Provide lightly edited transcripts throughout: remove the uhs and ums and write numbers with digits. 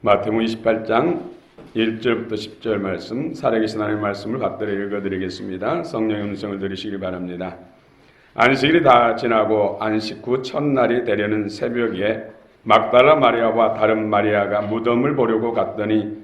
마태복음 28장 1절부터 10절 말씀, 살아계신 하나님의 말씀을 받들어 읽어드리겠습니다. 성령의 음성을 들으시기 바랍니다. 안식일이 다 지나고 안식 후 첫날이 되려는 새벽에 막달라 마리아와 다른 마리아가 무덤을 보려고 갔더니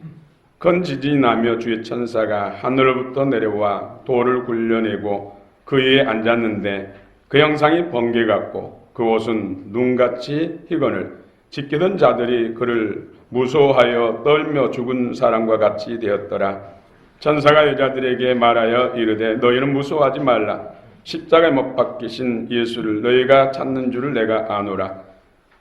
큰 지진이 나며 주의 천사가 하늘로부터 내려와 돌을 굴려내고 그 위에 앉았는데 그 형상이 번개 같고 그 옷은 눈같이 희건을 지키던 자들이 그를 무서워하여 떨며 죽은 사람과 같이 되었더라. 천사가 여자들에게 말하여 이르되 너희는 무서워하지 말라. 십자가에 못 박히신 예수를 너희가 찾는 줄을 내가 아노라.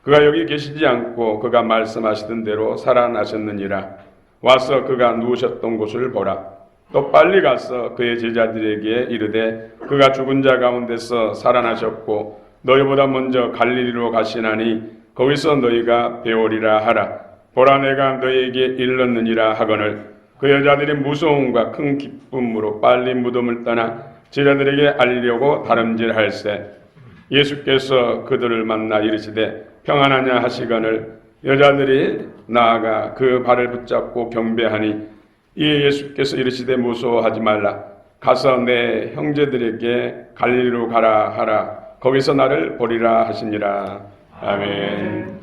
그가 여기 계시지 않고 그가 말씀하시던 대로 살아나셨느니라. 와서 그가 누우셨던 곳을 보라. 또 빨리 가서 그의 제자들에게 이르되 그가 죽은 자 가운데서 살아나셨고 너희보다 먼저 갈릴리로 가시나니 거기서 너희가 배우리라 하라. 보라 내가 너희에게 일렀느니라 하거늘 그 여자들이 무서움과 큰 기쁨으로 빨리 무덤을 떠나 제자들에게 알리려고 다름질할세. 예수께서 그들을 만나 이르시되 평안하냐 하시거늘 여자들이 나아가 그 발을 붙잡고 경배하니 이에 예수께서 이르시되 무서워하지 말라. 가서 내 형제들에게 갈릴리로 가라 하라. 거기서 나를 보리라 하시니라. 아멘.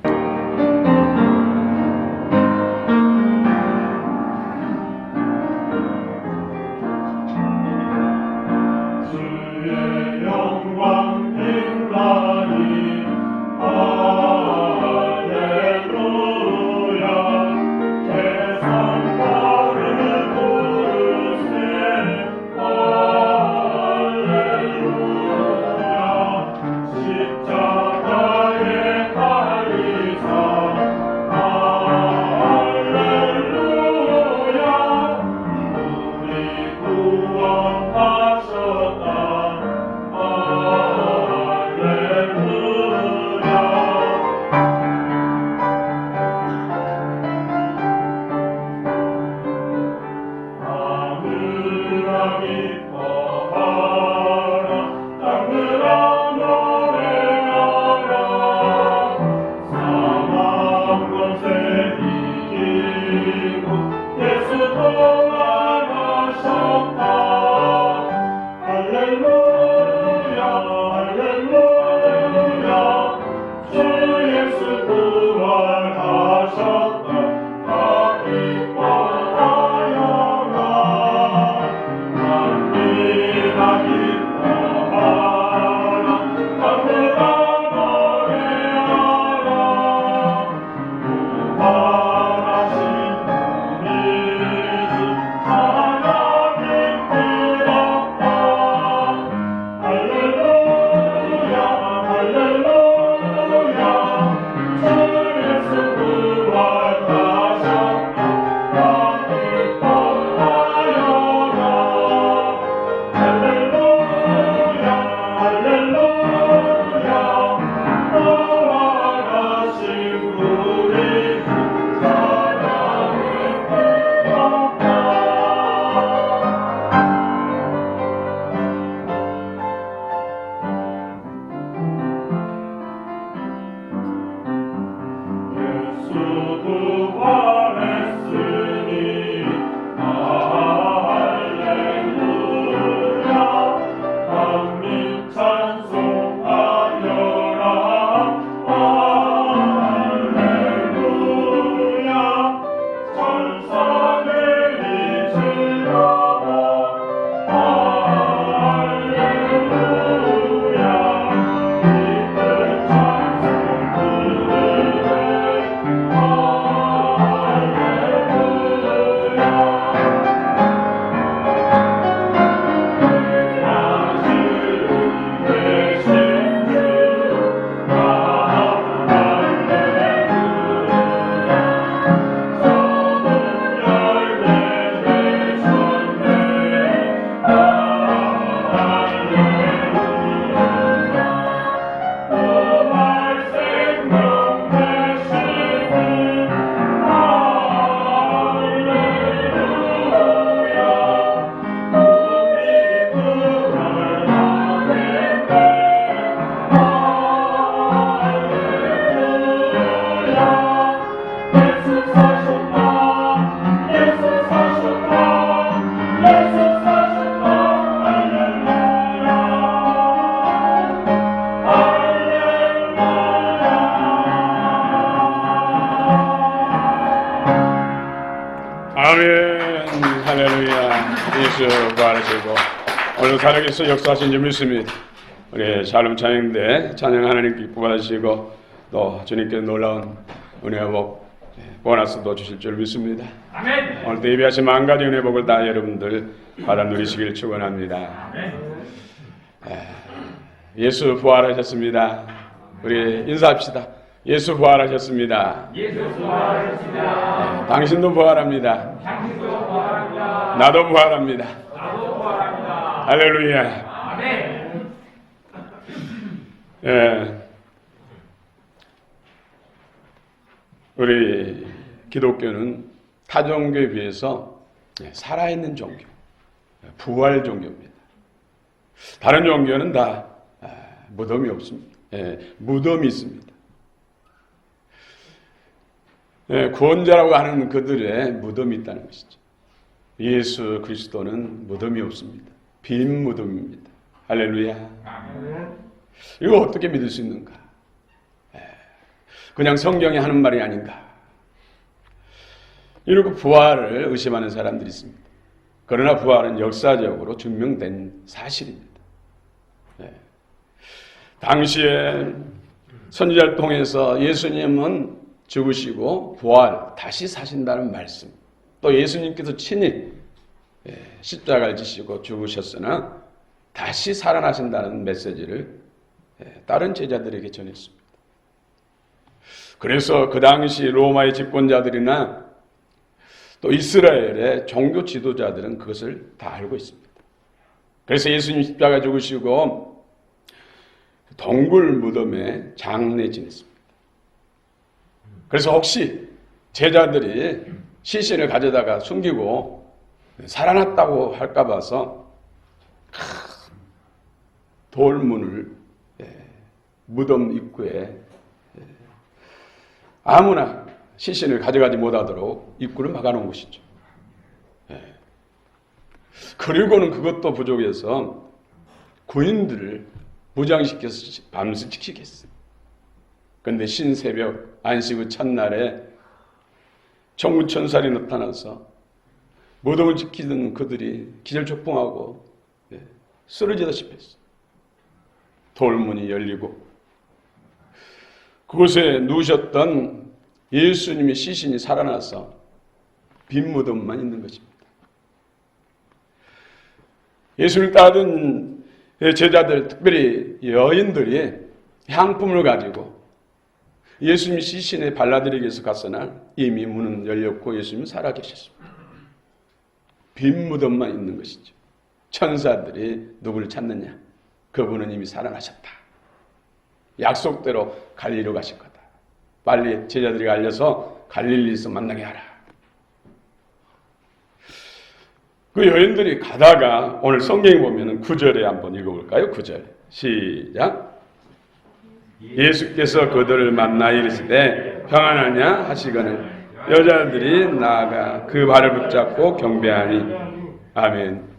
십자가에 달린 아멘. 할렐루야. 예수 부활하시고 오늘 살아계셔 역사하신 줄 믿습니다. 우리 샬롬 찬양대 찬양 하나님 기뻐 받으시고 또 주님께 놀라운 은혜와 복 보너스도 주실 줄 믿습니다. 아멘. 오늘도 예비하신 만 가지 은혜 복을 다 여러분들 받아 누리시길 축원합니다. 예수 부활하셨습니다. 우리 인사합시다. 예수 부활하셨습니다. 예수 부활하셨습니다. 당신도 부활합니다. 당신도 부활합니다. 나도 부활합니다. 나도 부활합니다. 할렐루야. 아멘. 우리 기독교는 타 종교에 비해서 살아있는 종교, 부활 종교입니다. 다른 종교는 다 무덤이 없습니다. 무덤이 있습니다. 구원자라고 하는 그들의 무덤이 있다는 것이죠. 예수 그리스도는 무덤이 없습니다. 빈 무덤입니다. 할렐루야. 이거 어떻게 믿을 수 있는가? 그냥 성경이 하는 말이 아닌가? 이러고 부활을 의심하는 사람들이 있습니다. 그러나 부활은 역사적으로 증명된 사실입니다. 당시에 선지자를 통해서 예수님은 죽으시고 부활, 다시 사신다는 말씀, 또 예수님께서 친히 십자가를 지시고 죽으셨으나 다시 살아나신다는 메시지를 다른 제자들에게 전했습니다. 그래서 그 당시 로마의 집권자들이나 또 이스라엘의 종교 지도자들은 그것을 다 알고 있습니다. 그래서 예수님 십자가 죽으시고 동굴 무덤에 장례 지냈습니다. 그래서 혹시 제자들이 시신을 가져다가 숨기고 살아났다고 할까 봐서 돌문을 무덤 입구에 아무나 시신을 가져가지 못하도록 입구를 막아놓은 것이죠. 그리고는 그것도 부족해서 군인들을 무장시켜서 밤새 지키겠어요. 그런데 신새벽 안식 후 첫날에 천군천살이 나타나서 무덤을 지키던 그들이 기절초풍하고 쓰러지다시피 했어요. 돌문이 열리고 그곳에 누우셨던 예수님의 시신이 살아나서 빈 무덤만 있는 것입니다. 예수를 따르던 제자들, 특별히 여인들이 향품을 가지고 예수님의 시신에 발라드리기 위해서 갔으나 이미 문은 열렸고 예수님은 살아계셨습니다. 빈 무덤만 있는 것이죠. 천사들이 누구를 찾느냐? 그분은 이미 살아나셨다. 약속대로 갈릴리로 가실 거다. 빨리 제자들이 알려서 갈릴리에서 만나게 하라. 그 여인들이 가다가 오늘 성경에 보면 9절에 한번 읽어볼까요? 9절 시작. 예수께서 그들을 만나 이르시되 평안하냐 하시거늘 여자들이 나아가 그 발을 붙잡고 경배하니 아멘.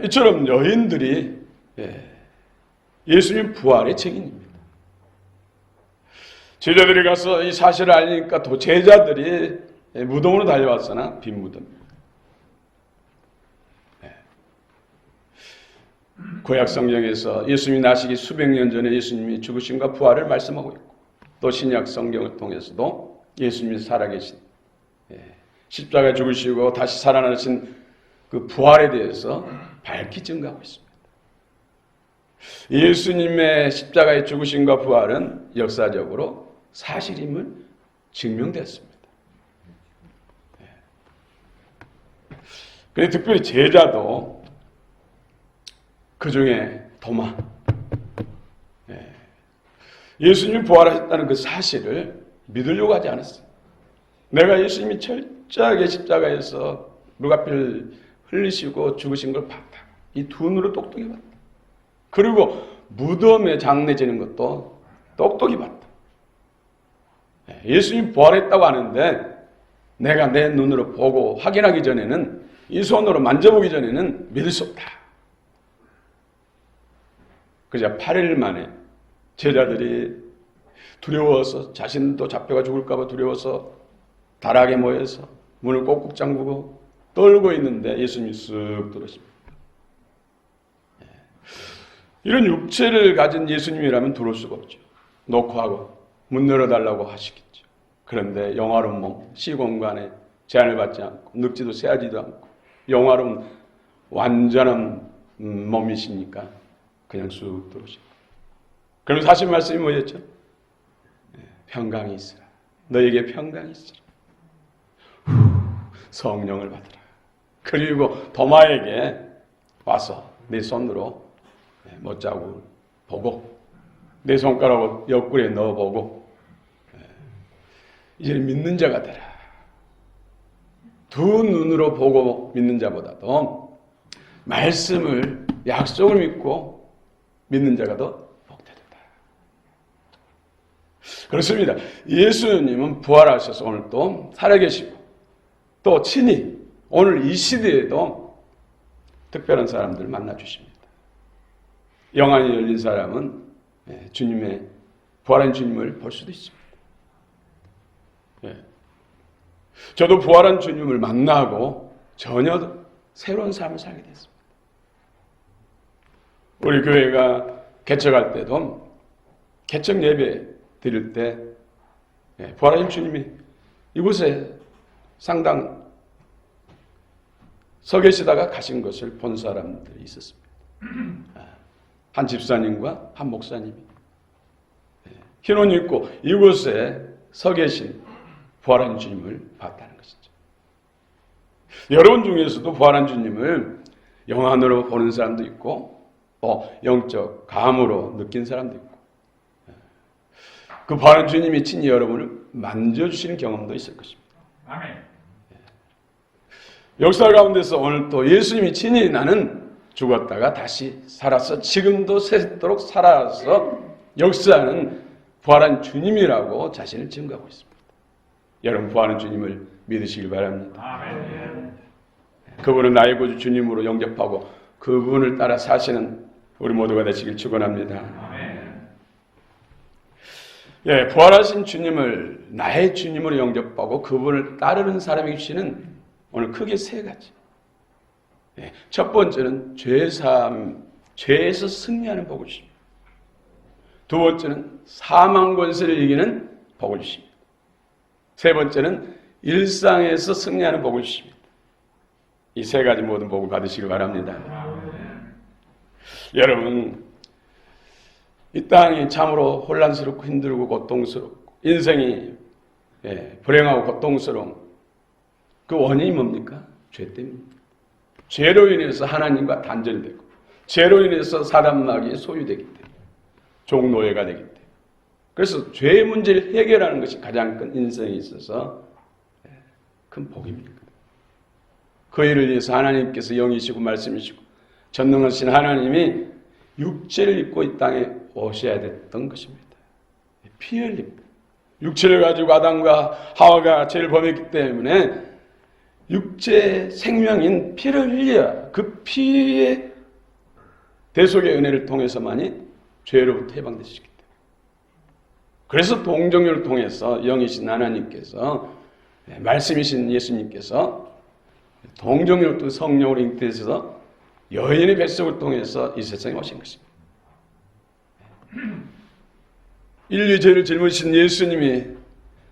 이처럼 여인들이 예수님 부활의 증인입니다. 제자들이 가서 이 사실을 알리니까 또 제자들이 무덤으로 달려왔으나 빈 무덤입니다. 구약 성경에서 예수님이 나시기 수백 년 전에 예수님이 죽으심과 부활을 말씀하고 있고 또 신약 성경을 통해서도 예수님이 살아계신 십자가에 죽으시고 다시 살아나신 그 부활에 대해서 밝히 증거하고 있습니다. 예수님의 십자가의 죽으심과 부활은 역사적으로 사실임을 증명되었습니다. 그런데 특별히 제자도 그 중에 도마, 예수님이 부활하셨다는 그 사실을 믿으려고 하지 않았어요. 내가 예수님이 철저하게 십자가에서 누가피를 흘리시고 죽으신 걸 봤다. 이 두 눈으로 똑똑히 봤다. 그리고 무덤에 장례 지는 것도 똑똑히 봤다. 예수님이 부활했다고 하는데 내가 내 눈으로 보고 확인하기 전에는 이 손으로 만져보기 전에는 믿을 수 없다. 그저 8일 만에 제자들이 두려워서 자신도 잡혀가 죽을까 봐 두려워서 다락에 모여서 문을 꼭꼭 잠그고 떨고 있는데 예수님이 쓱 들어오십니다. 이런 육체를 가진 예수님이라면 들어올 수가 없죠. 놓고 하고 문 열어달라고 하시겠죠. 그런데 영화로운 몸, 시공간에 제한을 받지 않고 늙지도 새하지도 않고 영화로운 완전한 몸이시니까 그냥 쑥 들어오십니다. 그러면서 하신 말씀이 뭐였죠? 평강이 있으라. 너에게 평강이 있으라. 성령을 받으라. 그리고 도마에게 와서 내 손으로 못자국을 보고 내 손가락을 옆구리에 넣어보고 이제 믿는 자가 되라. 두 눈으로 보고 믿는 자보다도 말씀을 약속을 믿고 믿는 자가 더 복되다. 그렇습니다. 예수님은 부활하셔서 오늘 또 살아계시고 또 친히 오늘 이 시대에도 특별한 사람들을 만나주십니다. 영안이 열린 사람은 주님의 부활한 주님을 볼 수도 있습니다. 저도 부활한 주님을 만나고 전혀 새로운 삶을 살게 됐습니다. 우리 교회가 개척할 때도 개척 예배 드릴 때 부활하신 주님이 이곳에 상당 서 계시다가 가신 것을 본 사람들이 있었습니다. 한 집사님과 한 목사님이 흰 옷 입고 이곳에 서 계신 부활한 주님을 봤다는 것이죠. 여러분 중에서도 부활한 주님을 영안으로 보는 사람도 있고 또 영적 감으로 느낀 사람도 있고 그 부활한 주님이 친히 여러분을 만져주시는 경험도 있을 것입니다. 아멘. 역사 가운데서 오늘 또 예수님이 친히 나는 죽었다가 다시 살아서 지금도 새도록 살아서 역사하는 부활한 주님이라고 자신을 증거하고 있습니다. 여러분 부활한 주님을 믿으시길 바랍니다. 아멘. 그분은 나의 구주 주님으로 영접하고 그분을 따라 사시는 우리 모두가 되시길 축원합니다. 아멘. 부활하신 주님을 나의 주님으로 영접하고 그분을 따르는 사람에게 주시는 오늘 크게 세 가지. 첫 번째는 죄에서 승리하는 복을 주십니다. 두 번째는 사망 권세를 이기는 복을 주십니다. 세 번째는 일상에서 승리하는 복을 주십니다. 이 세 가지 모든 복을 받으시길 바랍니다. 여러분, 이 땅이 참으로 혼란스럽고 힘들고 고통스럽고 인생이 불행하고 고통스러운 그 원인이 뭡니까? 죄 때문입니다. 죄로 인해서 하나님과 단절되고 죄로 인해서 사단마귀에 소유되기 때문에 종노예가 되기 때문에 그래서 죄의 문제를 해결하는 것이 가장 큰 인생에 있어서 큰 복입니다. 그 일을 위해서 하나님께서 영이시고 말씀이시고 전능하신 하나님이 육체를 입고 이 땅에 오셔야 됐던 것입니다. 피 흘림. 육체를 가지고 아담과 하와가 죄를 범했기 때문에 육체의 생명인 피를 흘려야 그 피의 대속의 은혜를 통해서만이 죄로부터 해방되시기 때문에 그래서 동정녀를 통해서 영이신 하나님께서 말씀이신 예수님께서 동정녀를 통해 성령으로 잉태해서 여인의 뱃속을 통해서 이 세상에 오신 것입니다. 인류 죄를 짊어지신 예수님이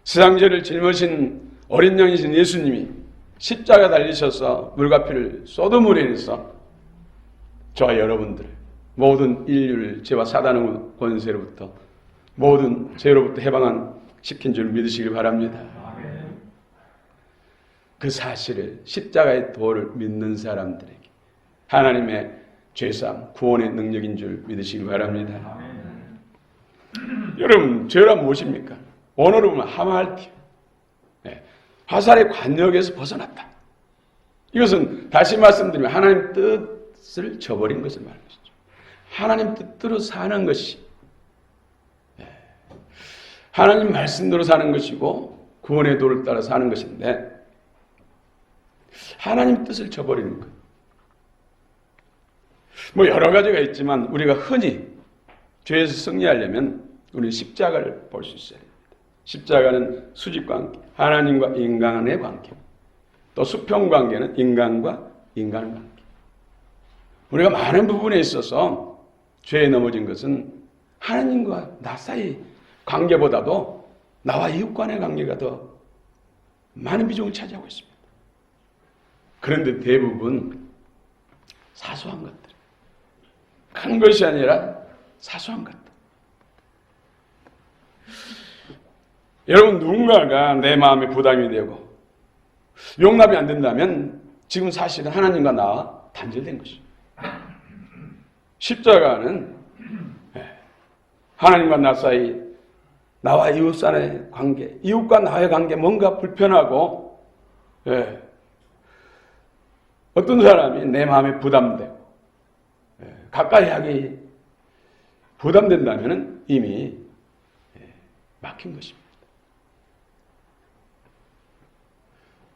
세상 죄를 짊어진 어린 양이신 예수님이 십자가 달리셔서 물과 피를 쏟음으로 인해서 저와 여러분들을 모든 인류를 죄와 사단의 권세로부터 모든 죄로부터 해방한 시킨 줄 믿으시길 바랍니다. 그 사실을 십자가의 도를 믿는 사람들에게 하나님의 죄사함, 구원의 능력인 줄 믿으시길 바랍니다. 여러분, 죄란 무엇입니까? 원어로 보면 하마할티요. 화살의 관역에서 벗어났다. 이것은 다시 말씀드리면 하나님 뜻을 저버린 것을 말하는 것이죠. 하나님 뜻대로 사는 것이 하나님 말씀대로 사는 것이고 구원의 도를 따라 사는 것인데 하나님 뜻을 저버리는 것. 여러 가지가 있지만 우리가 흔히 죄에서 승리하려면 우리는 십자가를 볼 수 있어야 됩니다. 십자가는 수직관계, 하나님과 인간의 관계, 또 수평관계는 인간과 인간의 관계. 우리가 많은 부분에 있어서 죄에 넘어진 것은 하나님과 나 사이 관계보다도 나와 이웃 간의 관계가 더 많은 비중을 차지하고 있습니다. 그런데 대부분 사소한 것들, 큰 것이 아니라 사소한 것들. 여러분, 누군가가 내 마음에 부담이 되고 용납이 안 된다면 지금 사실은 하나님과 나와 단절된 것이죠. 십자가는 하나님과 나 사이, 나와 이웃 간의 관계, 이웃과 나의 관계, 뭔가 불편하고, 어떤 사람이 내 마음에 부담되고, 가까이 하기 부담된다면 이미 막힌 것입니다.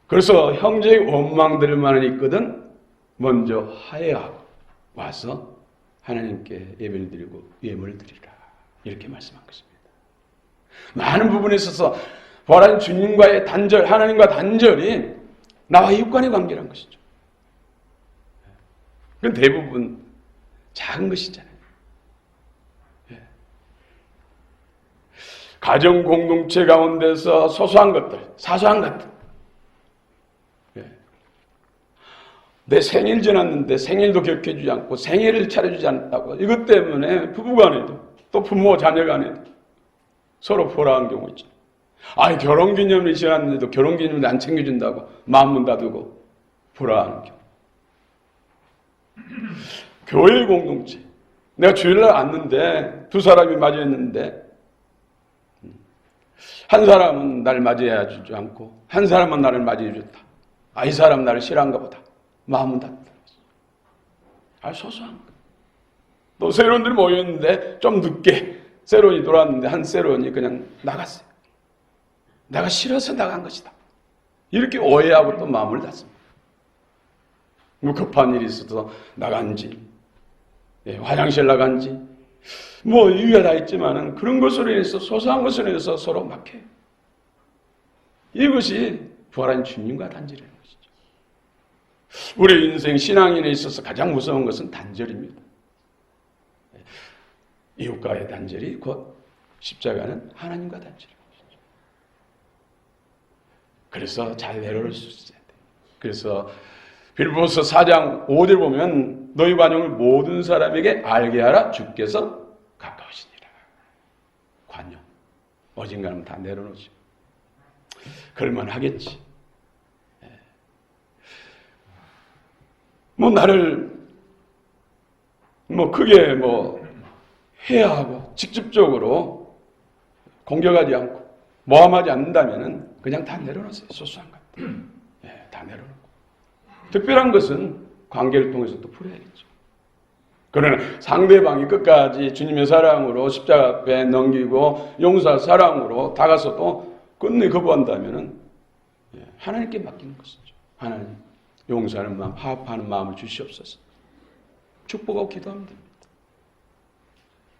그래서 형제의 원망들만 있거든 먼저 화해하고 와서 하나님께 예배를 드리고 예물을 드리라, 이렇게 말씀한 것입니다. 많은 부분에 있어서 부활한 주님과의 단절, 하나님과 단절이 나와 이웃간의 관계라는 것이죠. 그건 대부분 작은 것이잖아요. 가정 공동체 가운데서 소소한 것들, 사소한 것들. 내 생일 지났는데 생일도 기억해주지 않고 생일을 차려주지 않았다고, 이것 때문에 부부간에도 또 부모 자녀간에도 서로 불화한 경우 있죠. 아니, 결혼기념일이 지났는데도 결혼기념일 안 챙겨준다고 마음 문 닫고 불화하는 경우. 교회 공동체, 내가 주일날 왔는데 두 사람이 맞이했는데 한 사람은 나를 맞이해 주지 않고 한 사람은 나를 맞이해 줬다. 이 사람 나를 싫어한가 보다. 마음은 닫다. 소소한 거. 또 세론들이 모였는데 좀 늦게 세론이 돌아왔는데 한 세론이 그냥 나갔어요. 내가 싫어서 나간 것이다. 이렇게 오해하고 또 마음을 닫습니다. 뭐 급한 일이 있어서 나간지, 화장실 나간지, 뭐 이유가 다 있지만은 그런 것으로 인해서, 소소한 것으로 인해서 서로 막혀요. 이것이 부활한 주님과 단절이라는 것이죠. 우리 인생 신앙인에 있어서 가장 무서운 것은 단절입니다. 이웃과의 단절이 곧 십자가는 하나님과 단절인 것이죠. 그래서 잘 내려올 수 있어야 돼요. 그래서 빌보서 4장 5절 보면 너희 관용을 모든 사람에게 알게 하라, 주께서 가까우시니라. 관용, 어딘가는 다 내려놓지. 그럴만 하겠지. 나를 크게 해야 하고 직접적으로 공격하지 않고 모함하지 않는다면 그냥 다 내려놓으세요. 소소한 것들. 다 내려놓고. 특별한 것은 관계를 통해서 또 풀어야겠죠. 그러나 상대방이 끝까지 주님의 사랑으로 십자가 앞에 넘기고 용서 사랑으로 다가서도 끝내 거부한다면 하나님께 맡기는 것이죠. 하나님, 용서하는 마음, 화합하는 마음을 주시옵소서. 축복하고 기도하면 됩니다.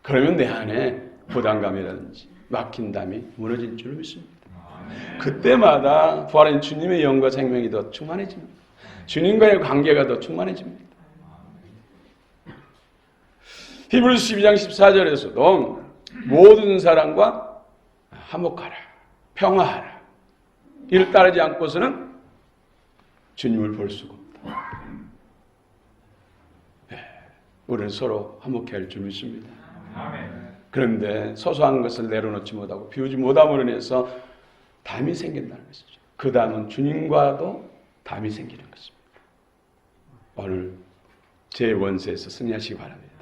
그러면 내 안에 부담감이라든지 막힌담이 무너질 줄 믿습니다. 그때마다 부활한 주님의 영과 생명이 더 충만해집니다. 주님과의 관계가 더 충만해집니다. 히브리서 12장 14절에서도 모든 사람과 화목하라, 평화하라, 이를 따르지 않고서는 주님을 볼 수가 없다. 우리는 서로 화목해야 할 줄 믿습니다. 그런데 소소한 것을 내려놓지 못하고 비우지 못함으로 인해서 담이 생긴다는 것이죠. 그 담은 주님과도 담이 생기는 것입니다. 오늘 제 원세에서 승리하시기 바랍니다.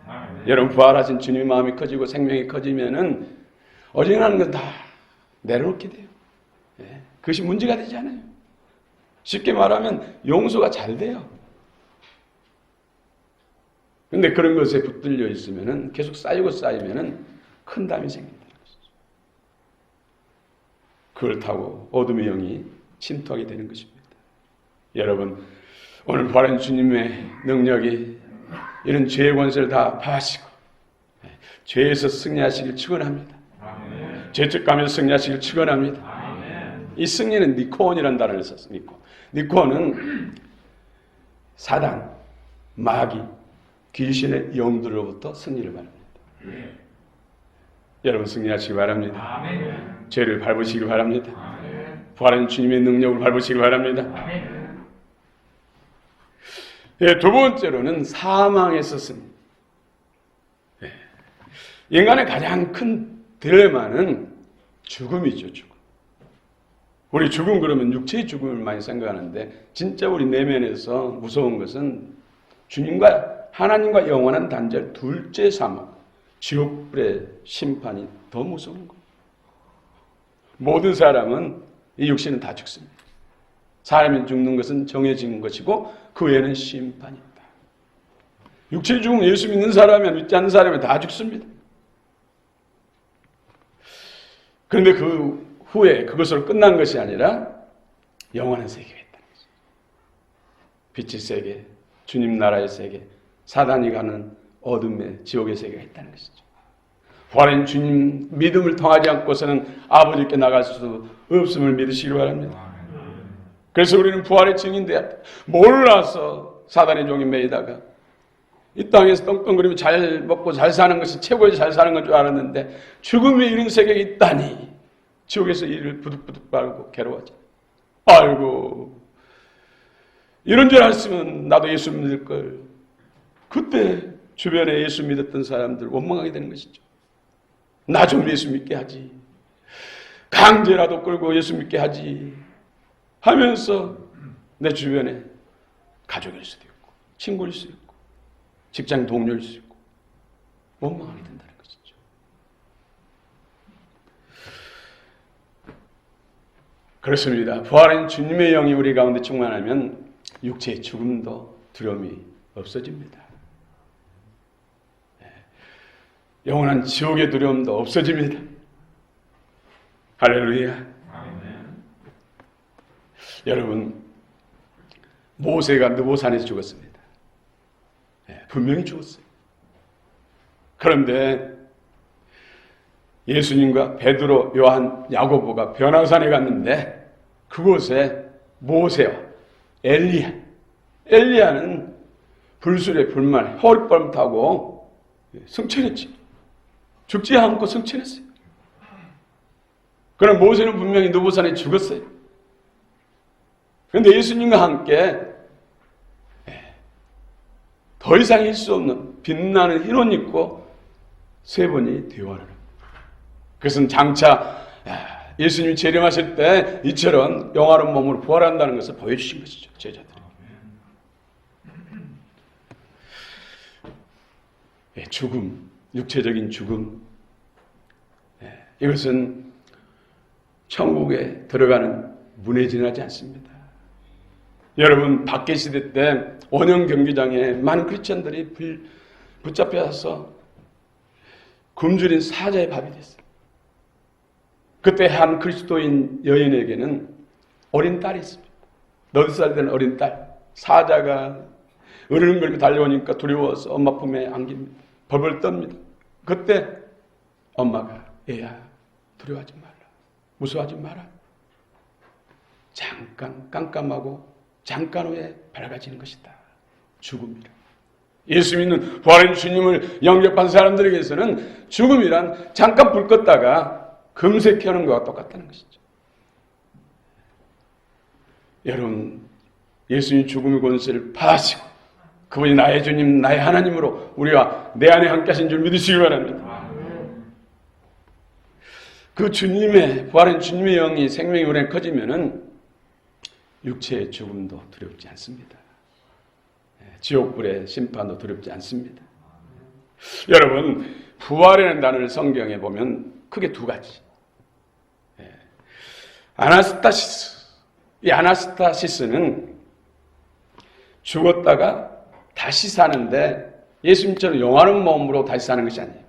여러분, 부활하신 주님의 마음이 커지고 생명이 커지면은 어지간한 건 다 내려놓게 돼요. 그것이 문제가 되지 않아요. 쉽게 말하면 용서가 잘 돼요. 근데 그런 것에 붙들려 있으면은 계속 쌓이면은 큰 담이 생긴다는 것이죠. 그걸 타고 어둠의 영이 침투하게 되는 것입니다. 여러분, 오늘 부활한 주님의 능력이 이런 죄의 권세를 다 파하시고 죄에서 승리하시길 축원합니다. 죄책감에서 승리하시길 축원합니다. 이 승리는 니코온이라는 단어를 썼어요. 니코온은 사단, 마귀, 귀신의 영들로부터 승리를 바랍니다. 여러분 승리하시기 바랍니다. 죄를 밟으시기 바랍니다. 부활한 주님의 능력을 밟으시기 바랍니다. 예, 두 번째로는 사망에서 승리. 예. 인간의 가장 큰 딜레마는 죽음이죠. 죽음. 우리 죽음 그러면 육체의 죽음을 많이 생각하는데 진짜 우리 내면에서 무서운 것은 주님과 하나님과 영원한 단절, 둘째 사망, 지옥불의 심판이 더 무서운 거예요. 모든 사람은 이 육신은 다 죽습니다. 사람이 죽는 것은 정해진 것이고 그 외에는 심판이 있다. 육체의 죽음은 예수 믿는 사람이나 믿지 않는 사람이 다 죽습니다. 그런데 그 후에 그것으로 끝난 것이 아니라 영원한 세계가 있다는 거죠. 빛의 세계, 주님 나라의 세계, 사단이 가는 어둠의 지옥의 세계가 있다는 것이죠. 부활한 주님 믿음을 통하지 않고서는 아버지께 나갈 수 없음을 믿으시기 바랍니다. 그래서 우리는 부활의 증인돼야 돼. 몰라서 사단의 종에 매이다가 이 땅에서 떵떵거리며 잘 먹고 잘 사는 것이 최고의 잘 사는 건 줄 알았는데 죽음의 이런 세계가 있다니 지옥에서 이를 부득부득 빨고 괴로워하죠. 아이고 이런 줄 알았으면 나도 예수 믿을 걸. 그때 주변에 예수 믿었던 사람들 원망하게 되는 것이죠. 나 좀 예수 믿게 하지. 강제라도 끌고 예수 믿게 하지. 하면서 내 주변에 가족일 수도 있고 친구일 수도 있고 직장 동료일 수도 있고 원망하게 된다는 것이죠. 그렇습니다. 부활한 주님의 영이 우리 가운데 충만하면 육체의 죽음도 두려움이 없어집니다. 영원한 지옥의 두려움도 없어집니다. 할렐루야. 여러분, 모세가 느보산에서 죽었습니다. 분명히 죽었어요. 그런데 예수님과 베드로, 요한, 야고보가 변화산에 갔는데 그곳에 모세와 엘리야는 불술에 불만에 허리빨 타고 승천했지. 죽지 않고 승천했어요. 그럼 모세는 분명히 느보산에 죽었어요. 그런데 예수님과 함께 더 이상 할 수 없는 빛나는 흰 옷 입고 세 번이 대화를 합니다. 그것은 장차 예수님이 재림하실 때 이처럼 영화로운 몸으로 부활한다는 것을 보여주신 것이죠. 제자들이. 죽음, 육체적인 죽음, 이것은 천국에 들어가는 문에 지나지 않습니다. 여러분, 박해 시대 때 원형 경기장에 많은 크리스천들이 붙잡혀서 굶주린 사자의 밥이 됐어요. 그때 한 그리스도인 여인에게는 어린 딸이 있습니다. 8살 된 어린 딸. 사자가 으르렁거리며 달려오니까 두려워서 엄마 품에 안깁니다. 벌벌 떱니다. 그때 엄마가 얘야 두려워하지 말라. 무서워하지 마라. 잠깐 깜깜하고 잠깐 후에 밝아지는 것이다. 죽음이라. 예수 믿는 부활한 주님을 영접한 사람들에게서는 죽음이란 잠깐 불 껐다가 금세 켜는 것과 똑같다는 것이죠. 여러분, 예수님 죽음의 권세를 받으시고 그분이 나의 주님, 나의 하나님으로 우리와 내 안에 함께 하신 줄 믿으시기 바랍니다. 그 주님의 부활한 주님의 영이 생명이 우리 안에 커지면은 육체의 죽음도 두렵지 않습니다. 지옥불의 심판도 두렵지 않습니다. 여러분, 부활이라는 단어를 성경에 보면 크게 두 가지. 아나스타시스. 이 아나스타시스는 죽었다가 다시 사는데 예수님처럼 영원한 몸으로 다시 사는 것이 아니에요.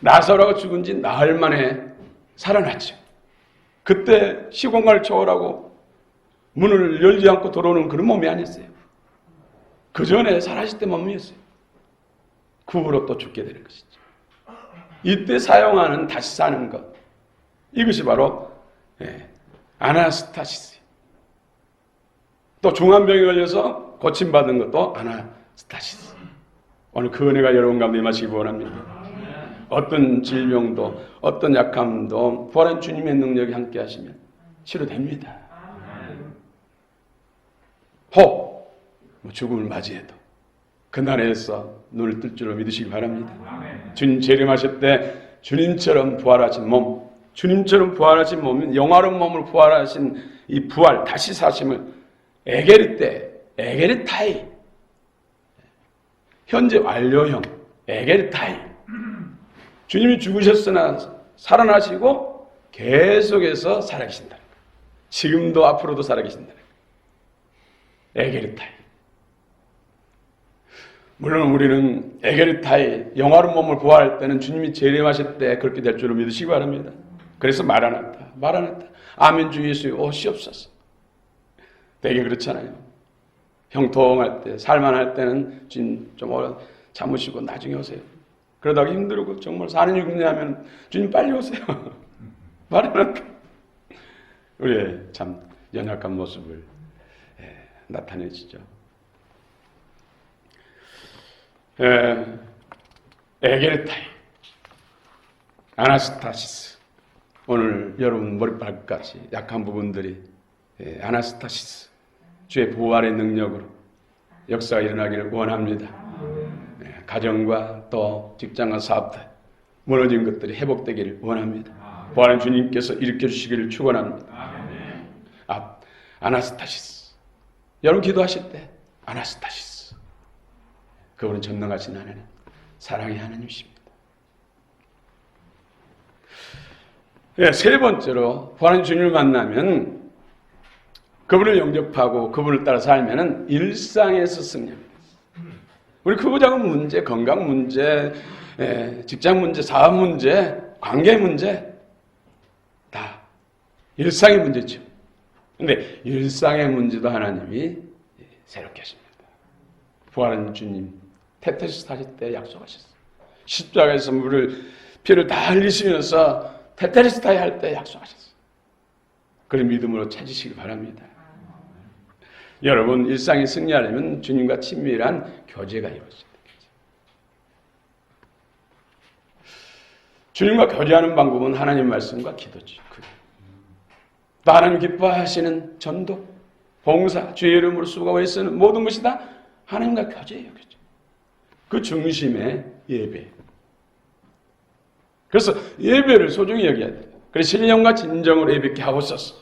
나사로가 죽은 지 나흘 만에 살아났죠. 그때 시공간을 초월하고 문을 열지 않고 들어오는 그런 몸이 아니었어요. 그 전에 살아있을 때 몸이었어요. 그 후로 또 죽게 되는 것이죠. 이때 사용하는 다시 사는 것, 이것이 바로 아나스타시스. 또 중환병에 걸려서 고침받은 것도 아나스타시스. 오늘 그 은혜가 여러분 가운데 임하시기 원합니다. 어떤 질병도 어떤 약함도 부활한 주님의 능력이 함께 하시면 치료됩니다. 혹 죽음을 맞이해도 그날에서 눈을 뜰 줄로 믿으시기 바랍니다. 주님 재림하실 때 주님처럼 부활하신 몸, 주님처럼 부활하신 몸은 영화로운 몸을 부활하신 이 부활, 다시 사심을 에게르타이, 현재 완료형, 에게르타이. 주님이 죽으셨으나 살아나시고 계속해서 살아계신다. 지금도 앞으로도 살아계신다. 에게르타이. 물론 우리는 에게르타이, 영화로운 몸을 부활할 때는 주님이 재림하실 때 그렇게 될 줄로 믿으시기 바랍니다. 그래서 마라나타. 아멘 주 예수의 오시옵소서. 되게 그렇잖아요. 형통할 때, 살만할 때는 주님 좀 참으시고 나중에 오세요. 그러다가 힘들고 정말 사는 죽음이 하면 주님 빨리 오세요. 마라나타. 우리의 참 연약한 모습을 나타내시죠. 에게르타이, 아나스타시스. 오늘 여러분 머리발까지 약한 부분들이 아나스타시스, 주의 부활의 능력으로 역사가 일어나기를 원합니다. 가정과 또 직장과 사업들 무너진 것들이 회복되기를 원합니다. 부활한 주님께서 일으켜 주시기를 축원합니다. 아나스타시스. 여러분 기도하실 때 아나스타시스. 그분은 전능하신 하나님, 사랑의 하나님이십니다. 세 번째로 부활한 주님을 만나면 그분을 영접하고 그분을 따라 살면은 일상에서 승리합니다. 우리 크고 작은 문제, 건강 문제, 직장 문제, 사업 문제, 관계 문제 다 일상의 문제죠. 그런데 일상의 문제도 하나님이 새롭게 하십니다. 부활한 주님 테테스트 하실 때 약속하셨어요. 십자가에서 피를 다 흘리시면서 테테스트 할 때 약속하셨어요. 그런 믿음으로 찾으시기 바랍니다. 여러분 일상에 승리하려면 주님과 친밀한 교제가 이루어져야 됩니다. 주님과 교제하는 방법은 하나님 말씀과 기도죠. 또 하나님 기뻐하시는 전도, 봉사, 주의 이름으로 수고하고 애쓰는 모든 것이 다 하나님과 교제예요. 그 중심에 예배. 그래서 예배를 소중히 여겨야 돼요. 그래서 신령과 진정으로 예배케 하고 있었어.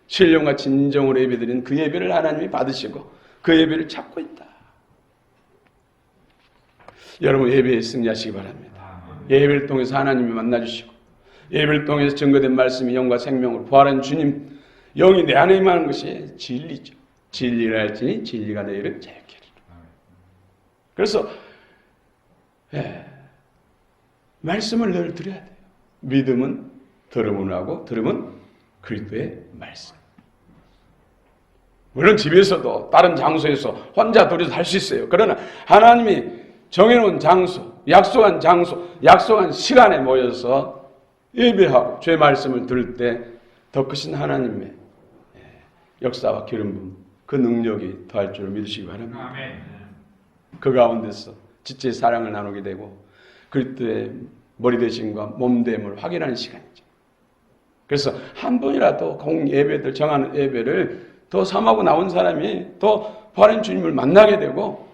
신령과 진정으로 예배드리는 그 예배를 하나님이 받으시고 그 예배를 찾고 있다. 여러분 예배에 승리하시기 바랍니다. 예배를 통해서 하나님이 만나주시고 예배를 통해서 증거된 말씀이 영과 생명으로 부활한 주님 영이 내 안에 임하는 것이 진리죠. 진리를 알지니 진리가 너희를 자유케 하리라. 그래서 말씀을 늘 드려야 돼요. 믿음은 들음을 하고 들음은 그리스도의 말씀. 물론 집에서도 다른 장소에서 혼자 둘이서 할 수 있어요. 그러나 하나님이 정해놓은 장소, 약속한 시간에 모여서 예배하고 주의 말씀을 들을 때 더 크신 하나님의 역사와 기름 부음, 그 능력이 더할 줄을 믿으시기 바랍니다. 그 가운데서 지체의 사랑을 나누게 되고 그리스도의 머리 되심과 몸 됨을 확인하는 시간이죠. 그래서 한 분이라도 공예배들 정하는 예배를 더 삼하고 나온 사람이 더 부활한 주님을 만나게 되고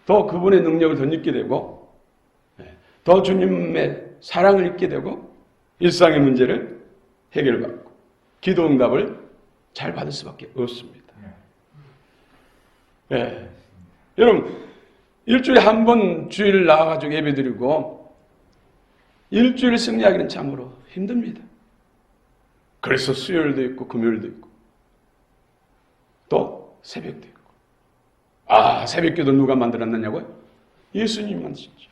더 그분의 능력을 더 느끼게 되고 더 주님의 사랑을 잊게 되고 일상의 문제를 해결받고 기도 응답을 잘 받을 수밖에 없습니다. 여러분 일주일에 한 번 주일 나와가지고 예배드리고 일주일 승리하기는 참으로 힘듭니다. 그래서 수요일도 있고 금요일도 있고 또 새벽도 있고. 새벽기도 누가 만들었느냐고요? 예수님이 만드셨죠.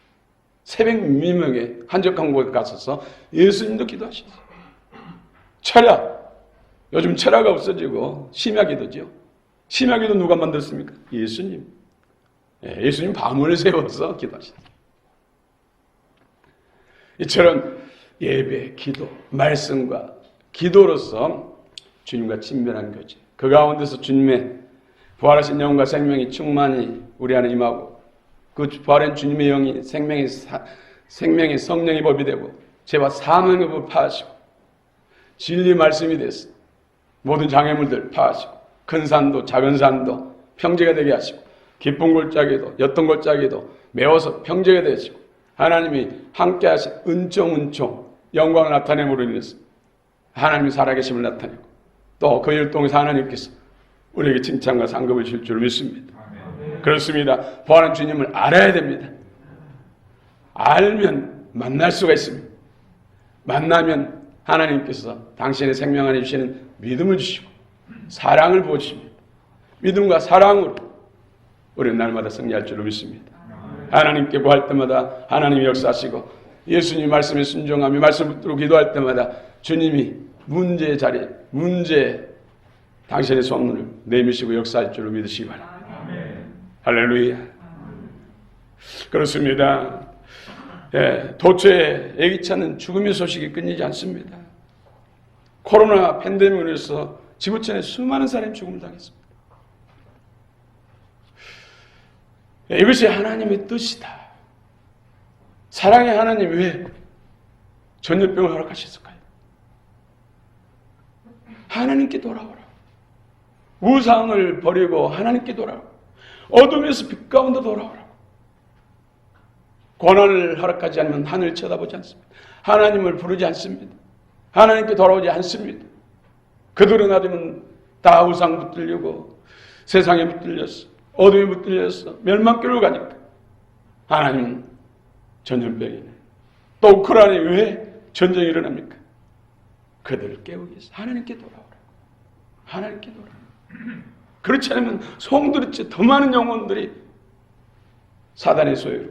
새벽 미명에 한적한 곳에 가셔서 예수님도 기도하셨어요. 철야. 요즘 철야가 없어지고 심야기도죠. 심야기도 누가 만들었습니까? 예수님. 예수님 밤을 새워서 기도하셨어요. 이처럼 예배, 기도, 말씀과 기도로서 주님과 친밀한 거지. 그 가운데서 주님의 부활하신 영과 생명이 충만히 우리 안에 임하고 그 부활한 주님의 영이 생명의 성령의 법이 되고 죄와 사망의 법을 파하시고 진리의 말씀이 됐어. 모든 장애물들 파하시고 큰 산도 작은 산도 평지가 되게 하시고 깊은 골짜기도 옅은 골짜기도 메워서 평지가 되시고 하나님이 함께 하신 은총 영광을 나타냄으로 인해서 하나님이 살아계심을 나타내고 또 그 일 통해서 하나님께서 우리에게 칭찬과 상급을 줄 줄 믿습니다. 그렇습니다. 부활한 주님을 알아야 됩니다. 알면 만날 수가 있습니다. 만나면 하나님께서 당신의 생명 안에 주시는 믿음을 주시고 사랑을 부어주십니다. 믿음과 사랑으로 우리는 날마다 승리할 줄로 믿습니다. 하나님께 구할 때마다 하나님이 역사하시고 예수님 말씀에 순종하며 말씀 붙들고 기도할 때마다 주님이 문제의 자리에 당신의 손을 내미시고 역사할 줄로 믿으시기 바랍니다. 할렐루야. 그렇습니다. 도처에 예기치 않은 죽음의 소식이 끊이지 않습니다. 코로나 팬데믹으로 인해서 지구촌에 수많은 사람이 죽음을 당했습니다. 이것이 하나님의 뜻이다. 사랑의 하나님 왜 전염병을 허락하셨을까요? 하나님께 돌아오라. 우상을 버리고 하나님께 돌아오라. 어둠에서 빛 가운데 돌아오라. 고난을 허락하지 않으면 하늘을 쳐다보지 않습니다. 하나님을 부르지 않습니다. 하나님께 돌아오지 않습니다. 그들은 놔두면 다 우상 붙들려고 세상에 붙들렸어. 어둠에 붙들렸어. 멸망길로 가니까. 하나님은 전염병이네. 또 우크라이나에 왜 전쟁이 일어납니까? 그들을 깨우기 위해서 하나님께 돌아오라. 하나님께 돌아오라. 그렇지 않으면 성도들이 더 많은 영혼들이 사단의 소유로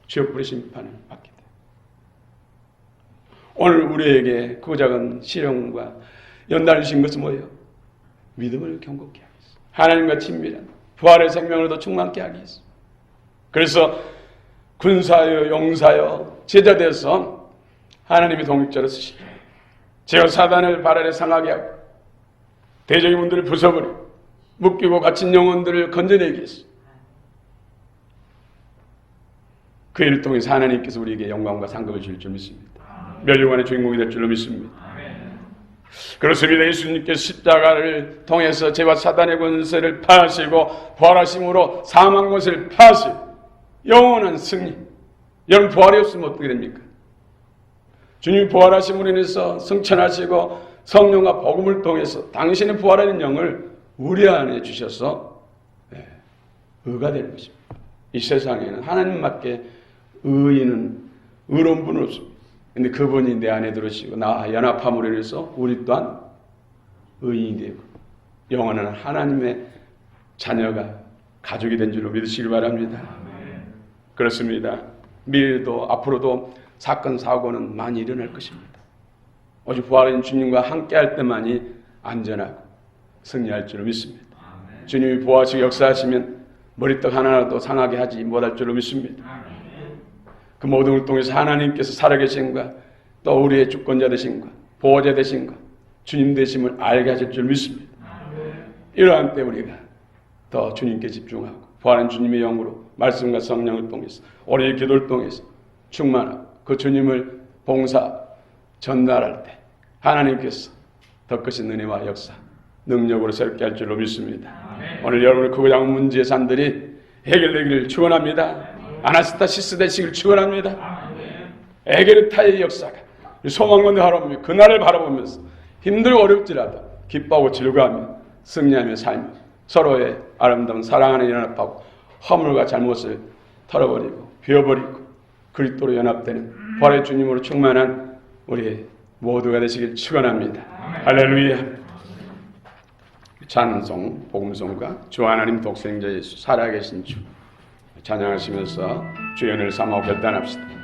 지옥불의 심판을 받게 돼요. 오늘 우리에게 그 작은 시련과 연단을 주신 것은 뭐예요? 믿음을 경고케 하기 위해서 하나님과 친밀한 부활의 생명을 더 충만케 하기 위해서. 그래서 군사여 용사여 제자 되어서 하나님이 동역자로 쓰시고 제가 사단을 발 아래 상하게 하고 대적의 문들을 부숴버리고 묶이고 갇힌 영혼들을 건져내기 위해서 그 일을 통해서 하나님께서 우리에게 영광과 상급을 줄 줄 믿습니다. 멸류관의 주인공이 될 줄로 믿습니다. 그렇습니다. 예수님께서 십자가를 통해서 죄와 사단의 권세를 파하시고 부활하심으로 사망 권세를 파하시고 영원한 승리. 여러분 부활이 없으면 어떻게 됩니까? 주님이 부활하심으로 인해서 승천하시고 성령과 복음을 통해서 당신의 부활하는 영을 우리 안에 주셔서 의가 되는 것입니다. 이 세상에는 하나님밖에 의인은 의로운 분은 없습니다. 근데 그분이 내 안에 들으시고 나와 연합함으로 인해서 우리 또한 의인이 되고 영원한 하나님의 자녀가 가족이 된 줄로 믿으시기 바랍니다. 그렇습니다. 미래도 앞으로도 사건 사고는 많이 일어날 것입니다. 오직 부활한 주님과 함께할 때만이 안전하고 승리할 줄로 믿습니다. 주님이 부활하시고 역사하시면 머리떡 하나라도 상하게 하지 못할 줄로 믿습니다. 그 모든 걸 통해서 하나님께서 살아계신과 또 우리의 주권자 되신과 보호자 되신과 주님 되심을 알게 하실 줄 믿습니다. 이러한 때 우리가 더 주님께 집중하고 부활한 주님의 영으로 말씀과 성령을 통해서 우리의 기도를 통해서 충만하고 그 주님을 봉사 전달할 때 하나님께서 더 크신 은혜와 역사 능력으로 새롭게 할 줄로 믿습니다. 오늘 여러분의 그 작은 문제의 산들이 해결되기를 축원합니다. 아나스타시스 되시기를 축원합니다. 에게르타의 역사가 소망건대 하루며 그날을 바라보면서 힘들고 어렵지라도 기뻐하고 즐거워하며 승리하며 살며 서로의 아름다운 사랑 안에 연합하고 허물과 잘못을 털어버리고 비워버리고 그리스도로 연합되는 부활의 주님으로 충만한 우리 모두가 되시길 축원합니다. 할렐루야. 찬송, 복음송과 주 하나님 독생자 예수 살아계신 주 찬양하시면서 주연을 삼아 결단합시다.